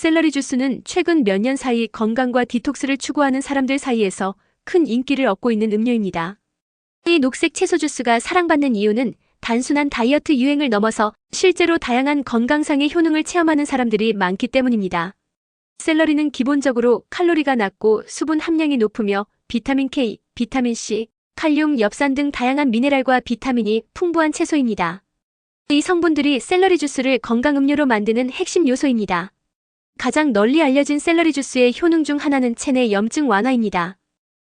샐러리 주스는 최근 몇 년 사이 건강과 디톡스를 추구하는 사람들 사이에서 큰 인기를 얻고 있는 음료입니다. 이 녹색 채소 주스가 사랑받는 이유는 단순한 다이어트 유행을 넘어서 실제로 다양한 건강상의 효능을 체험하는 사람들이 많기 때문입니다. 샐러리는 기본적으로 칼로리가 낮고 수분 함량이 높으며 비타민 K, 비타민 C, 칼륨, 엽산 등 다양한 미네랄과 비타민이 풍부한 채소입니다. 이 성분들이 샐러리 주스를 건강 음료로 만드는 핵심 요소입니다. 가장 널리 알려진 샐러리 주스의 효능 중 하나는 체내 염증 완화입니다.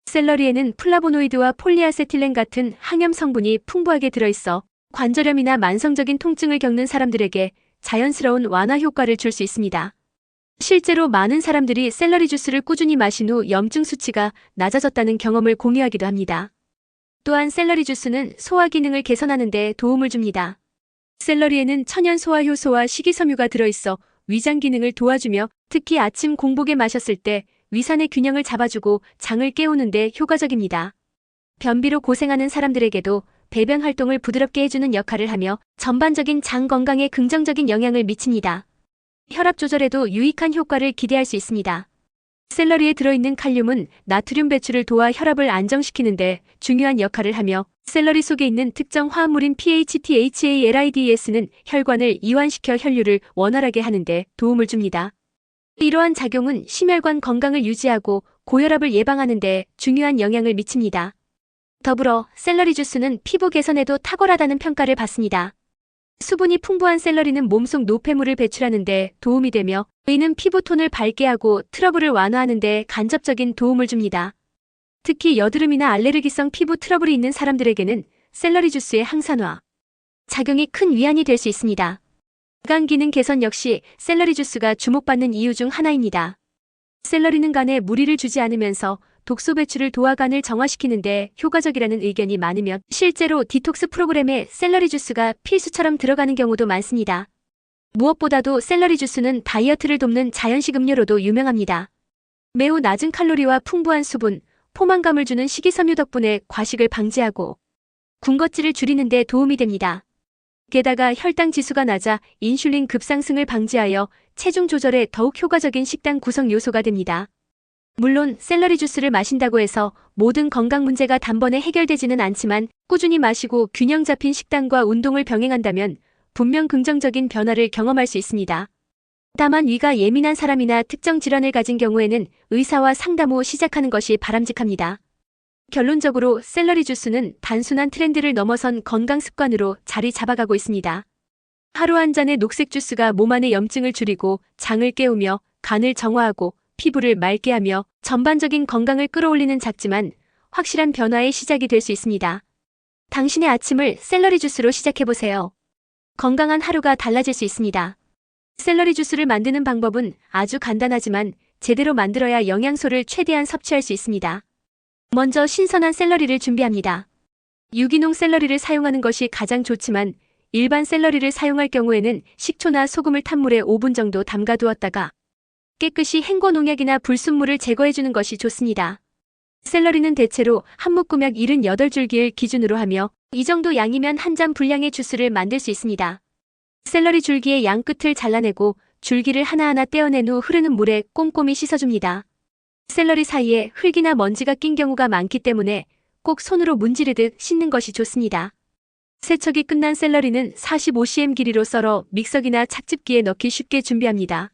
샐러리에는 플라보노이드와 폴리아세틸렌 같은 항염 성분이 풍부하게 들어있어 관절염이나 만성적인 통증을 겪는 사람들에게 자연스러운 완화 효과를 줄 수 있습니다. 실제로 많은 사람들이 샐러리 주스를 꾸준히 마신 후 염증 수치가 낮아졌다는 경험을 공유하기도 합니다. 또한 샐러리 주스는 소화 기능을 개선하는 데 도움을 줍니다. 샐러리에는 천연 소화 효소와 식이섬유가 들어있어 위장 기능을 도와주며 특히 아침 공복에 마셨을 때 위산의 균형을 잡아주고 장을 깨우는 데 효과적입니다. 변비로 고생하는 사람들에게도 배변 활동을 부드럽게 해주는 역할을 하며 전반적인 장 건강에 긍정적인 영향을 미칩니다. 혈압 조절에도 유익한 효과를 기대할 수 있습니다. 샐러리에 들어있는 칼륨은 나트륨 배출을 도와 혈압을 안정시키는 데 중요한 역할을 하며 샐러리 속에 있는 특정 화합물인 PHTHALIDS는 혈관을 이완시켜 혈류를 원활하게 하는 데 도움을 줍니다. 이러한 작용은 심혈관 건강을 유지하고 고혈압을 예방하는 데 중요한 영향을 미칩니다. 더불어 샐러리 주스는 피부 개선에도 탁월하다는 평가를 받습니다. 수분이 풍부한 샐러리는 몸속 노폐물을 배출하는 데 도움이 되며 이는 피부톤을 밝게 하고 트러블을 완화하는 데 간접적인 도움을 줍니다. 특히 여드름이나 알레르기성 피부 트러블이 있는 사람들에게는 샐러리 주스의 항산화 작용이 큰 위안이 될 수 있습니다. 간 기능 개선 역시 샐러리 주스가 주목받는 이유 중 하나입니다. 샐러리는 간에 무리를 주지 않으면서 독소 배출을 도와 간을 정화시키는 데 효과적이라는 의견이 많으며 실제로 디톡스 프로그램에 샐러리 주스가 필수처럼 들어가는 경우도 많습니다. 무엇보다도 샐러리 주스는 다이어트를 돕는 자연식 음료로도 유명합니다. 매우 낮은 칼로리와 풍부한 수분, 포만감을 주는 식이섬유 덕분에 과식을 방지하고 군것질을 줄이는 데 도움이 됩니다. 게다가 혈당 지수가 낮아 인슐린 급상승을 방지하여 체중 조절에 더욱 효과적인 식단 구성 요소가 됩니다. 물론 샐러리 주스를 마신다고 해서 모든 건강 문제가 단번에 해결되지는 않지만 꾸준히 마시고 균형 잡힌 식단과 운동을 병행한다면 분명 긍정적인 변화를 경험할 수 있습니다. 다만 위가 예민한 사람이나 특정 질환을 가진 경우에는 의사와 상담 후 시작하는 것이 바람직합니다. 결론적으로 샐러리 주스는 단순한 트렌드를 넘어선 건강 습관으로 자리 잡아가고 있습니다. 하루 한 잔의 녹색 주스가 몸 안의 염증을 줄이고 장을 깨우며 간을 정화하고 피부를 맑게 하며 전반적인 건강을 끌어올리는 작지만 확실한 변화의 시작이 될 수 있습니다. 당신의 아침을 샐러리 주스로 시작해보세요. 건강한 하루가 달라질 수 있습니다. 샐러리 주스를 만드는 방법은 아주 간단하지만 제대로 만들어야 영양소를 최대한 섭취할 수 있습니다. 먼저 신선한 샐러리를 준비합니다. 유기농 샐러리를 사용하는 것이 가장 좋지만 일반 샐러리를 사용할 경우에는 식초나 소금을 탄 물에 5분 정도 담가두었다가 깨끗이 헹궈 농약이나 불순물을 제거해주는 것이 좋습니다. 샐러리는 대체로 한 묶음약 78줄기를 기준으로 하며 이 정도 양이면 한 잔 분량의 주스를 만들 수 있습니다. 샐러리 줄기의 양 끝을 잘라내고 줄기를 하나하나 떼어낸 후 흐르는 물에 꼼꼼히 씻어줍니다. 샐러리 사이에 흙이나 먼지가 낀 경우가 많기 때문에 꼭 손으로 문지르듯 씻는 것이 좋습니다. 세척이 끝난 샐러리는 45cm 길이로 썰어 믹서기나 착즙기에 넣기 쉽게 준비합니다.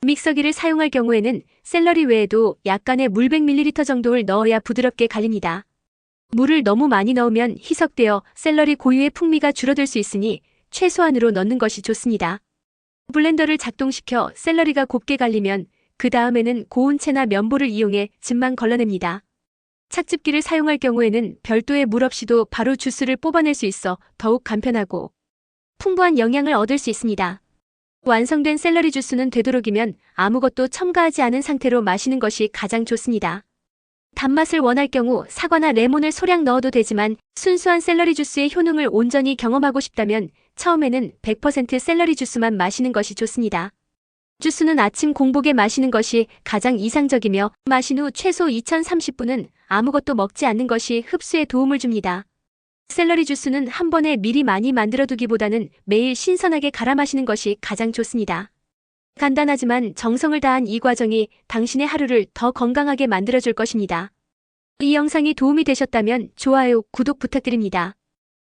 믹서기를 사용할 경우에는 샐러리 외에도 약간의 물 100ml 정도를 넣어야 부드럽게 갈립니다. 물을 너무 많이 넣으면 희석되어 샐러리 고유의 풍미가 줄어들 수 있으니 최소한으로 넣는 것이 좋습니다. 블렌더를 작동시켜 샐러리가 곱게 갈리면 그 다음에는 고운 채나 면보를 이용해 즙만 걸러냅니다. 착즙기를 사용할 경우에는 별도의 물 없이도 바로 주스를 뽑아낼 수 있어 더욱 간편하고 풍부한 영양을 얻을 수 있습니다. 완성된 샐러리 주스는 되도록이면 아무것도 첨가하지 않은 상태로 마시는 것이 가장 좋습니다. 단맛을 원할 경우 사과나 레몬을 소량 넣어도 되지만 순수한 샐러리 주스의 효능을 온전히 경험하고 싶다면 처음에는 100% 샐러리 주스만 마시는 것이 좋습니다. 주스는 아침 공복에 마시는 것이 가장 이상적이며 마신 후 최소 2030분은 아무것도 먹지 않는 것이 흡수에 도움을 줍니다. 샐러리 주스는 한 번에 미리 많이 만들어두기보다는 매일 신선하게 갈아 마시는 것이 가장 좋습니다. 간단하지만 정성을 다한 이 과정이 당신의 하루를 더 건강하게 만들어줄 것입니다. 이 영상이 도움이 되셨다면 좋아요, 구독 부탁드립니다.